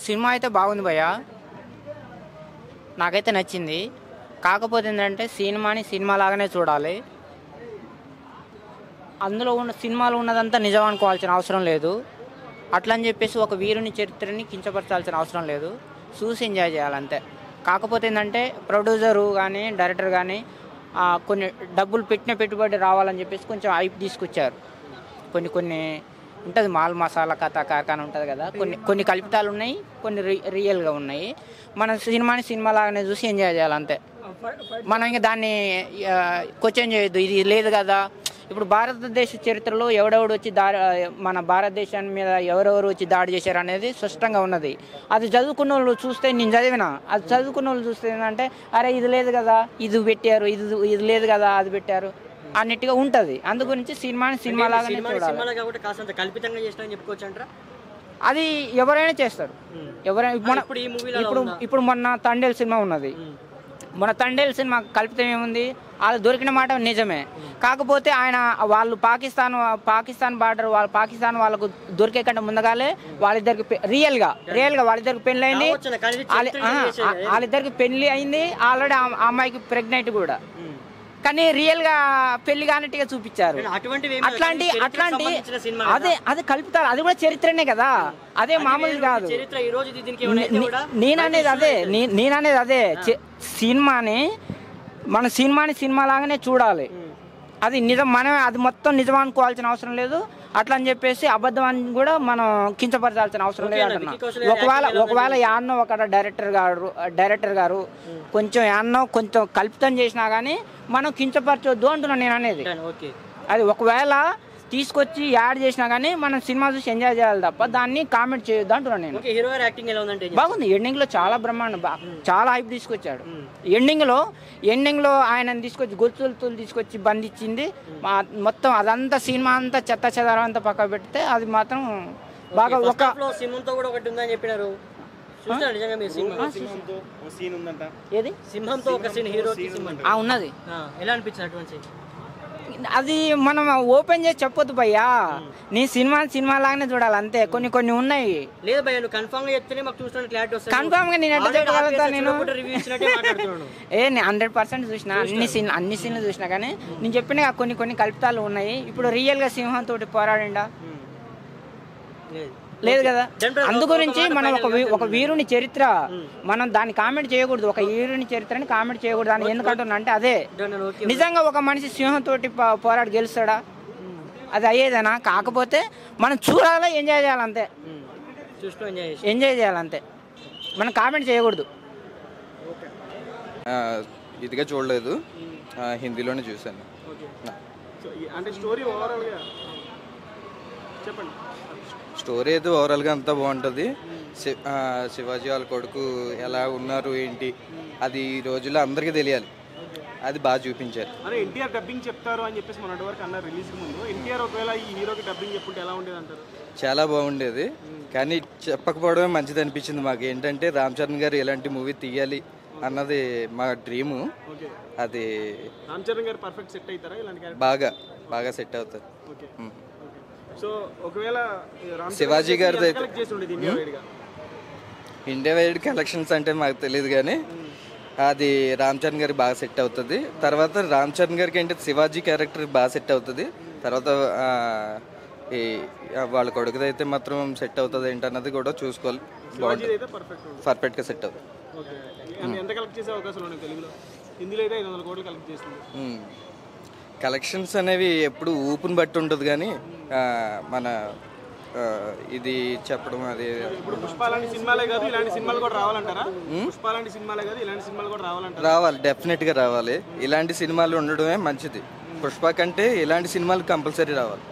Cinema అయితే బాగుంది భయ్య, నాకైతే నచ్చింది. కాకపోతే ఏంటంటే సినిమాని సినిమా లాగానే చూడాలి. అందులో ఉన్న సినిమాలో ఉన్నదంతా నిజం అనుకోవాల్సిన అవసరం లేదు. అట్లని చెప్పేసి ఒక వీరుని చరిత్రని కించపరచాల్సిన అవసరం లేదు. చూసి ఎంజాయ్ చేయాలంతే. కాకపోతే ఏంటంటే ప్రొడ్యూసరు కానీ డైరెక్టర్ కానీ కొన్ని డబ్బులు పెట్టిన పెట్టుబడి రావాలని చెప్పేసి కొంచెం హైప్ తీసుకొచ్చారు. కొన్ని ఉంటుంది, మాల్ మసాలా కథ కార్ఖానా ఉంటుంది కదా, కొన్ని కల్పితాలు ఉన్నాయి, కొన్ని రియల్గా ఉన్నాయి. మన సినిమాని సినిమా లాగానే చూసి ఎంజాయ్ చేయాలంతే. మనం ఇంకా దాన్ని క్వశ్చన్ చేయొద్దు, ఇది లేదు కదా. ఇప్పుడు భారతదేశ చరిత్రలో ఎవడెవడు వచ్చి మన భారతదేశాన్ని మీద ఎవరెవరు వచ్చి దాడి చేశారు అనేది స్పష్టంగా ఉన్నది. అది చదువుకున్న వాళ్ళు చూస్తే, నేను చదివిన, అది చదువుకున్న వాళ్ళు చూస్తే ఏంటంటే అరే ఇది లేదు కదా, ఇది పెట్టారు, ఇది లేదు కదా, అది పెట్టారు అన్నిటిగా ఉంటుంది. అందు గురించి సినిమాని సినిమా లాగానే అది ఎవరైనా చేస్తారు. ఎవరైనా ఇప్పుడు మొన్న తండేల్ సినిమా ఉన్నది. మన తండేల్ సినిమా కల్పితం ఏముంది, వాళ్ళు దొరికిన మాట నిజమే. కాకపోతే వాళ్ళు పాకిస్తాన్ బార్డర్ పాకిస్తాన్ వాళ్ళకు దొరికే కంటే ముందుగానే వాళ్ళిద్దరికి రియల్గా వాళ్ళిద్దరికి పెళ్లి అయింది. వాళ్ళిద్దరికి పెళ్లి అయింది ఆల్రెడీ. ఆ అమ్మాయికి ప్రెగ్నెంట్ కూడా, కానీ రియల్ గా పెళ్లి కానట్టుగా చూపించారు. అట్లాంటి అది కల్పితారు. అది కూడా చరిత్రనే కదా, అదే మామూలు కాదు. నేననేది అదే సినిమాని మన సినిమాని సినిమా లాగానే చూడాలి. అది నిజం, మనమే అది మొత్తం నిజం అనుకోవాల్సిన అవసరం లేదు. అట్లా అని చెప్పేసి అబద్ధం అని కూడా మనం కించపరచాల్సిన అవసరం లేదు అంటున్నా. ఒకవేళ యాన్నో ఒక డైరెక్టర్ గారు కొంచెం యాన్నో కొంచెం కల్పితం చేసినా కానీ మనం కించపరచొద్దు అంటున్నాను నేను అనేది. అది ఒకవేళ తీసుకొచ్చి యాడ్ చేసినా కానీ మనం సినిమా చూసి ఎంజాయ్ చేయాలి తప్ప దాన్ని కామెంట్ చేయొద్దు అంటున్నాను నేను. హీరో గారి యాక్టింగ్ ఎలా ఉందంటే బాగుంది. ఎండింగ్ లో చాలా బ్రహ్మాండం, చాలా హైప్ తీసుకొచ్చాడు. ఎండింగ్ లో ఆయన తీసుకొచ్చి గొలుసులు తీసుకొచ్చి బంధించింది మొత్తం. అదంతా సినిమా అంతా చెత్త చెదారం అంతా పక్క పెడితే అది మాత్రం బాగా. ఒక సింహంతో కూడా ఒకటి ఉందని చెప్పినారు, ఏది సింహంతో ఒక సీన్ హీరో ఉన్నది. ఎలా అనిపించింది అటువంటి? అది మనం ఓపెన్ చేసి చెప్పొద్దు భయ్యా. నీ సినిమా లాగానే చూడాలి అంతే. కొన్ని ఉన్నాయి. లేదు భయ్యా, నువ్వు కన్ఫర్మ్ గా చెప్తేనే మాకు చూసిన క్లారిటీ వస్తుంది. కన్ఫర్మ్ గా నేను ఎట్లా చెప్పగలుగుతా? నేను 100% చూసిన, అన్ని సీన్లు చూసినా. కానీ నేను చెప్పిన కొన్ని కల్పితాలు ఉన్నాయి. ఇప్పుడు రియల్ గా సింహం తోటి పోరాడిండా? లేదు కదా. అందు గురించి మనం ఒక వీరుని చరిత్ర మనం దాన్ని కామెంట్ చేయకూడదు. ఒక వీరుని చరిత్రని కామెంట్ చేయకూడదు అని ఎందుకంటున్నా అంటే అదే. నిజంగా ఒక మనిషి సింహంతో పోరాడి గెలుస్తాడా? అది అయ్యేదేనా? కాకపోతే మనం చూడాలా, ఎంజాయ్ చేయాలంతే. ఎంజాయ్ చేయాలంతే, మనం కామెంట్ చేయకూడదు. ఇదిగా చూడలేదు, హిందీలోనే చూసాను. స్టోరీ అయితే ఓవరాల్గా అంతా బాగుంటుంది. శివాజీ వాళ్ళ కొడుకు ఎలా ఉన్నారు ఏంటి అది ఈ రోజుల్లో అందరికీ తెలియాలి. అది బాగా చూపించారు. ఎన్టీఆర్ డబ్బింగ్ చెప్తారు అని చెప్పేసి మొన్నటి వరకు అన్నారు రిలీజ్ ముందు. ఎన్టీఆర్ ఒకవేళ ఈ హీరోకి డబ్బింగ్ చెప్పుంటే ఎలా ఉండేది అంటారు? చాలా బాగుండేది, కానీ చెప్పకపోవడమే మంచిది అనిపించింది మాకు. ఏంటంటే రామ్ చరణ్ గారు ఎలాంటి మూవీ తీయాలి అన్నది మా డ్రీము. అది రామ్ చరణ్ గారు పర్ఫెక్ట్ సెట్ అవుతారా ఇలాంటి? బాగా సెట్ అవుతారు. సో ఒకవేళ శివాజీ గారిది ఇండియా వైడ్ కలెక్షన్స్ అంటే మాకు తెలియదు, కానీ అది రామ్ చరణ్ గారికి బాగా సెట్ అవుతుంది. తర్వాత రామ్ చరణ్ గారికి ఏంటంటే శివాజీ క్యారెక్టర్ బాగా సెట్ అవుతుంది. తర్వాత ఈ వాళ్ళ కొడుకుది అయితే మాత్రం సెట్ అవుతుంది ఏంటన్నది కూడా చూసుకోవాలి. బాగుంటుంది, పర్ఫెక్ట్గా సెట్ అవుతుంది. కలెక్షన్స్ అనేవి ఎప్పుడు ఊపుని బట్టి ఉంటుంది, కానీ మన ఇది చెప్పడం అది రావాలి, డెఫినెట్గా రావాలి. ఇలాంటి సినిమాలు ఉండడమే మంచిది. పుష్ప కంటే ఇలాంటి సినిమాలు కంపల్సరీ రావాలి.